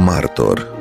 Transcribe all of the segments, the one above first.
Martor.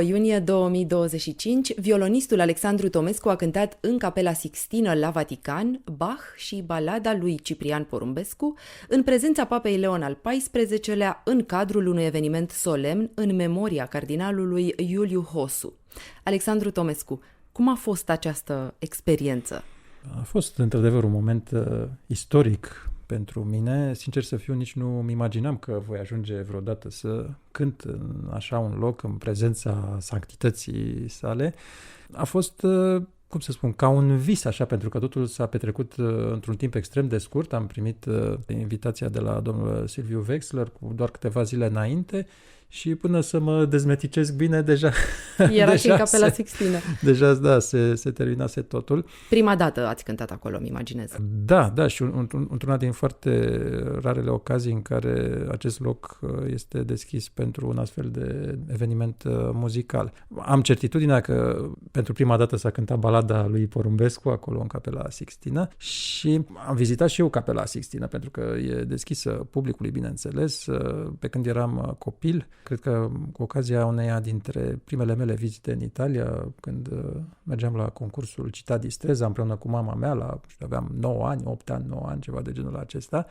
Iunie 2025, violonistul Alexandru Tomescu a cântat în Capela Sixtină la Vatican Bach și balada lui Ciprian Porumbescu în prezența Papei Leon al XIV-lea în cadrul unui eveniment solemn în memoria cardinalului Iuliu Hosu. Alexandru Tomescu, cum a fost această experiență? A fost într-adevăr un moment istoric pentru mine. Sincer să fiu, nici nu-mi imaginam că voi ajunge vreodată să cânt în așa un loc, în prezența sanctității sale. A fost, cum să spun, ca un vis așa, pentru că totul s-a petrecut într-un timp extrem de scurt. Am primit invitația de la domnul Silviu Wexler cu doar câteva zile înainte și până să mă dezmeticesc bine, deja era și în Capela Sixtină. Deja, da, se terminase totul. Prima dată ați cântat acolo, îmi imaginez. Da, și într-una din foarte rarele ocazii în care acest loc este deschis pentru un astfel de eveniment muzical. Am certitudinea că pentru prima dată s-a cântat balada lui Porumbescu acolo în Capela Sixtină și am vizitat și eu Capela Sixtină pentru că e deschisă publicului, bineînțeles, pe când eram copil. Cred că cu ocazia uneia dintre primele mele vizite în Italia, când mergeam la concursul Città di Stresa împreună cu mama mea, aveam 9 ani, 8 ani, 9 ani, ceva de genul acesta.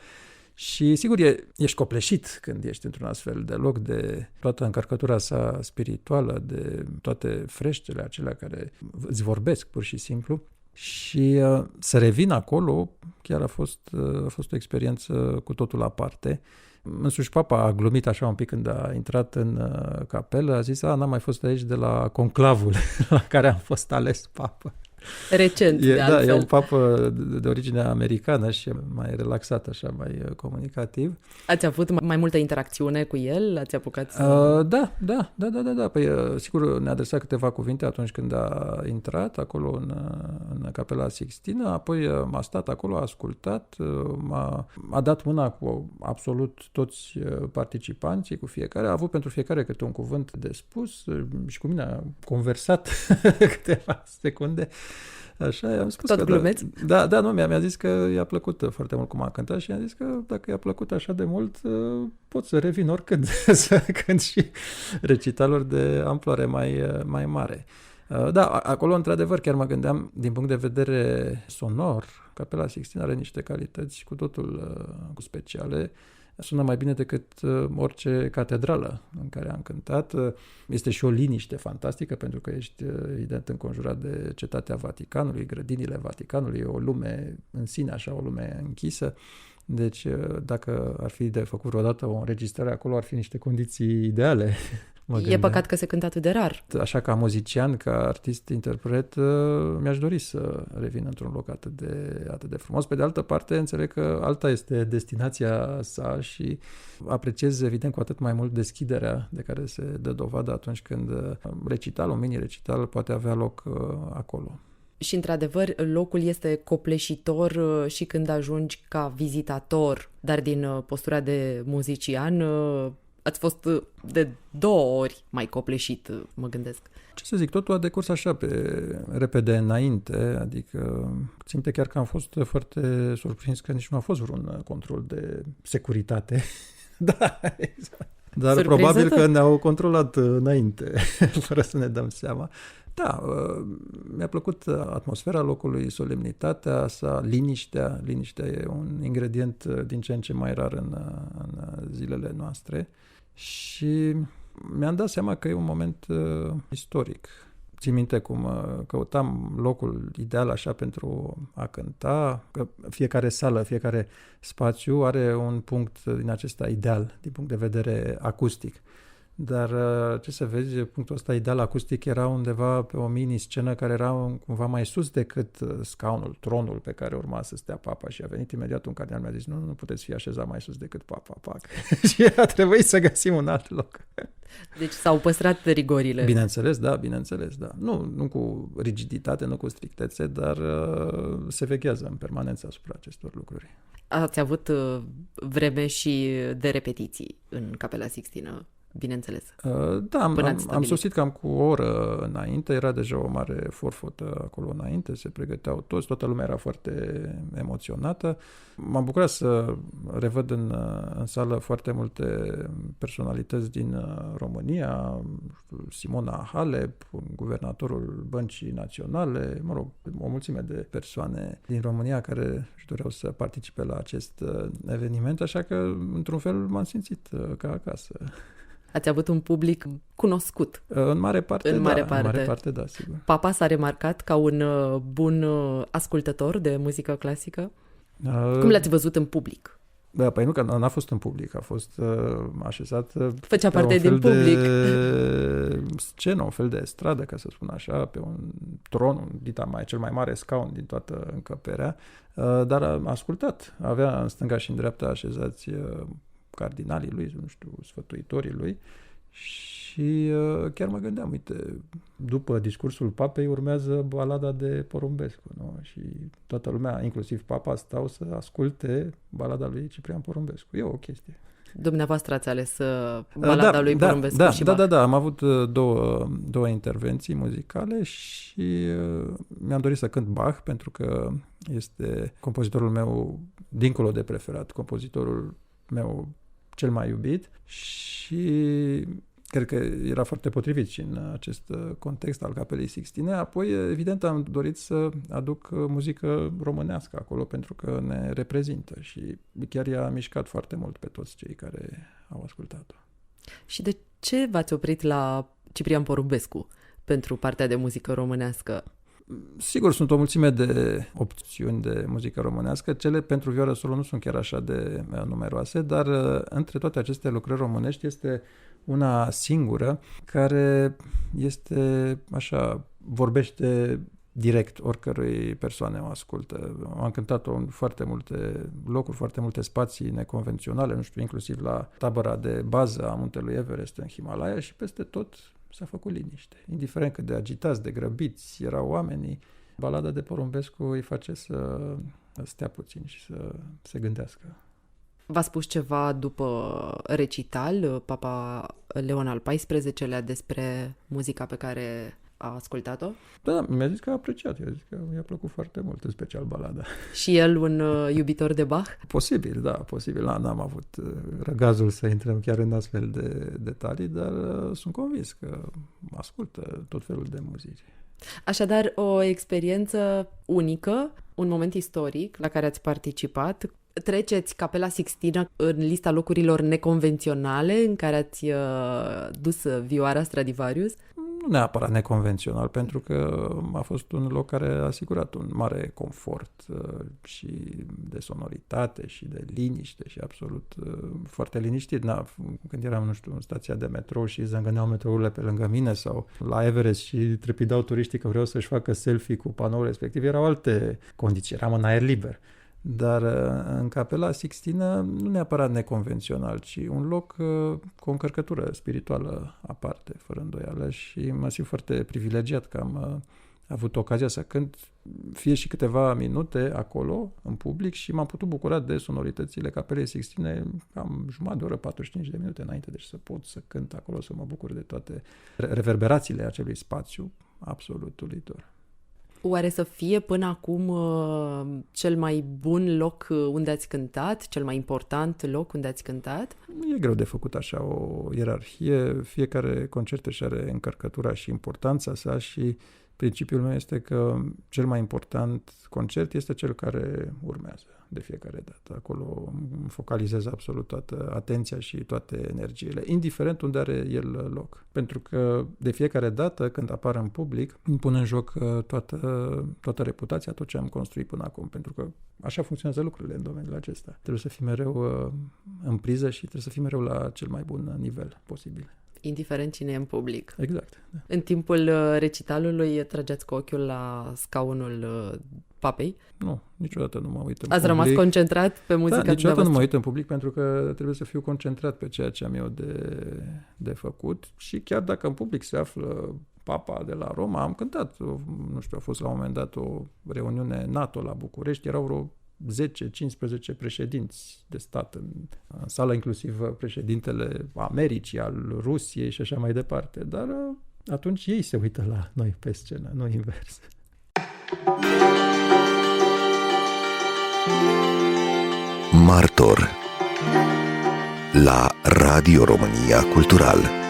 Și sigur, ești copleșit când ești într-un astfel de loc, de toată încărcătura sa spirituală, de toate freștele acelea care îți vorbesc pur și simplu. Și să revin acolo chiar a fost o experiență cu totul aparte. Însuși Papa a glumit așa un pic când a intrat în capelă, a zis, n-am mai fost aici de la conclavul la care am fost ales papă. Recent, de altfel. E un papă de origine americană și mai relaxat, așa, mai comunicativ. Ați avut mai multă interacțiune cu el? Ați apucat să... Da. Păi, sigur, ne-a adresat câteva cuvinte atunci când a intrat acolo în Capela Sixtină, apoi m-a stat acolo, a ascultat, a dat mâna cu absolut toți participanții, cu fiecare, a avut pentru fiecare câte un cuvânt de spus și cu mine a conversat câteva secunde. Așa, am spus tot că glumeți? Nu, mi-a zis că i-a plăcut foarte mult cum a cântat și i-a zis că dacă i-a plăcut așa de mult, pot să revin oricând să cânt și recitaluri de amploare mai mare. Da, acolo într-adevăr chiar mă gândeam, din punct de vedere sonor, Capela Sixtină are niște calități cu totul speciale. Sună mai bine decât orice catedrală în care am cântat. Este și o liniște fantastică pentru că ești evident înconjurat de Cetatea Vaticanului, grădinile Vaticanului, o lume în sine, așa, o lume închisă. Deci dacă ar fi de făcut vreodată o înregistrare acolo, ar fi niște condiții ideale. E păcat că se cântă atât de rar. Așa, ca muzician, ca artist-interpret, mi-aș dori să revin într-un loc atât de frumos. Pe de altă parte, înțeleg că alta este destinația sa și apreciez, evident, cu atât mai mult deschiderea de care se dă dovadă atunci când un mini-recital poate avea loc acolo. Și, într-adevăr, locul este copleșitor și când ajungi ca vizitator, dar din postura de muzician... Ați fost de 2 ori mai copleșit, mă gândesc. Ce să zic, totul a decurs așa repede înainte, adică simte chiar că am fost foarte surprins că nici nu a fost vreun control de securitate. Da, exact. Dar probabil că ne-au controlat înainte, fără să ne dăm seama. Da, mi-a plăcut atmosfera locului, solemnitatea sa, liniștea. Liniștea e un ingredient din ce în ce mai rar în zilele noastre. Și mi-am dat seama că e un moment istoric. Țin minte cum căutam locul ideal așa pentru a cânta, că fiecare sală, fiecare spațiu are un punct din acesta ideal, din punct de vedere acustic. Dar ce să vezi, punctul ăsta ideal acustic era undeva pe o mini-scenă care era cumva mai sus decât scaunul, tronul pe care urma să stea papa și a venit imediat un cardinal, mi-a zis, nu puteți fi așezat mai sus decât papa, pac. Și a trebuit să găsim un alt loc. Deci s-au păstrat rigorile. Bineînțeles, da. Nu cu rigiditate, nu cu strictețe, dar se veghează în permanență asupra acestor lucruri. Ați avut vreme și de repetiții în Capela Sixtină? bineînțeles. Da, am sosit cam cu o oră înainte, era deja o mare forfotă acolo înainte, se pregăteau toți, toată lumea era foarte emoționată. M-am bucurat să revăd în sală foarte multe personalități din România, Simona Halep, guvernatorul Băncii Naționale, mă rog, o mulțime de persoane din România care își doreau să participe la acest eveniment, așa că, într-un fel, m-am simțit ca acasă. Ați avut un public cunoscut. În mare parte, în mare parte, da, sigur. Papa s-a remarcat ca un bun ascultător de muzică clasică? Cum l-ați văzut în public? Da, păi nu, că n-a fost în public, a fost așezat Făcea parte din public. Scenă, un fel de stradă, ca să spun așa, pe un tron, cel mai mare scaun din toată încăperea, dar a ascultat. Avea în stânga și în dreapta așezați cardinalii lui, nu știu, sfătuitorii lui, și chiar mă gândeam, uite, după discursul papei urmează balada de Porumbescu, nu? Și toată lumea, inclusiv papa, stau să asculte balada lui Ciprian Porumbescu. E o chestie. Dumneavoastră ați ales balada lui Porumbescu și Bach. Da, am avut două intervenții muzicale și mi-am dorit să cânt Bach, pentru că este compozitorul meu, dincolo de preferat, compozitorul meu cel mai iubit, și cred că era foarte potrivit și în acest context al Capelei Sixtine. Apoi, evident, am dorit să aduc muzică românească acolo, pentru că ne reprezintă și chiar i-a mișcat foarte mult pe toți cei care au ascultat-o. Și de ce v-ați oprit la Ciprian Porumbescu pentru partea de muzică românească? Sigur, sunt o mulțime de opțiuni de muzică românească. Cele pentru vioară solo nu sunt chiar așa de numeroase, dar între toate aceste lucrări românești este una singură care este așa, vorbește direct oricărui persoane o ascultă. Am cântat-o în foarte multe locuri, foarte multe spații neconvenționale, nu știu, inclusiv la tabăra de bază a muntelui Everest în Himalaya, și peste tot s-a făcut liniște. Indiferent cât de agitați, de grăbiți erau oamenii, balada de Porumbescu îi face să stea puțin și să se gândească. V-a spus ceva după recital, Papa Leon al XIV-lea, despre muzica pe care a ascultat-o? Da, mi-a zis că a apreciat, i-a zis că i-a plăcut foarte mult, în special balada. Și el un iubitor de Bach? Posibil, da, posibil. N-am avut răgazul să intrăm chiar în astfel de detalii, dar sunt convins că ascultă tot felul de muzici. Așadar, o experiență unică, un moment istoric la care ați participat. Treceți Capela Sixtină în lista locurilor neconvenționale în care ați dus vioara Stradivarius? Nu neapărat neconvențional, pentru că a fost un loc care a asigurat un mare confort și de sonoritate și de liniște și absolut foarte liniștit. Când eram, nu știu, în stația de metrou și zângăneau metrourile pe lângă mine sau la Everest și trepidau turiștii că vreau să-și facă selfie cu panoul respectiv, erau alte condiții, eram în aer liber. Dar în Capela Sixtină nu neapărat neconvențional, ci un loc cu o încărcătură spirituală aparte, fără îndoială, și mă simt foarte privilegiat că am avut ocazia să cânt fie și câteva minute acolo, în public, și m-am putut bucura de sonoritățile Capelei Sixtine cam jumătate de oră, 45 de minute înainte, deci să pot să cânt acolo, să mă bucur de toate reverberațiile acelui spațiu absolut uluitor. Oare să fie până acum cel mai bun loc unde ați cântat, cel mai important loc unde ați cântat? E greu de făcut așa o ierarhie. Fiecare concert își are încărcătura și importanța sa și principiul meu este că cel mai important concert este cel care urmează de fiecare dată. Acolo focalizez absolut toată atenția și toate energiile, indiferent unde are el loc. Pentru că de fiecare dată când apar în public, îmi pun în joc toată reputația, tot ce am construit până acum, pentru că așa funcționează lucrurile în domeniul acesta. Trebuie să fii mereu în priză și trebuie să fii mereu la cel mai bun nivel posibil. Indiferent cine e în public. Exact. Da. În timpul recitalului trageați cu ochiul la scaunul papei? Nu, niciodată nu mă uit în Ați public. rămas concentrat pe muzica niciodată dumneavoastră? nu mă uit în public, pentru că trebuie să fiu concentrat pe ceea ce am eu de făcut, și chiar dacă în public se află Papa de la Roma, am cântat, nu știu, a fost la un moment dat o reuniune NATO la București, erau vreo 10-15 președinți de stat în sală, inclusiv președintele Americii, al Rusiei și așa mai departe. Dar atunci ei se uită la noi pe scenă, nu invers. Martor la Radio România Cultural.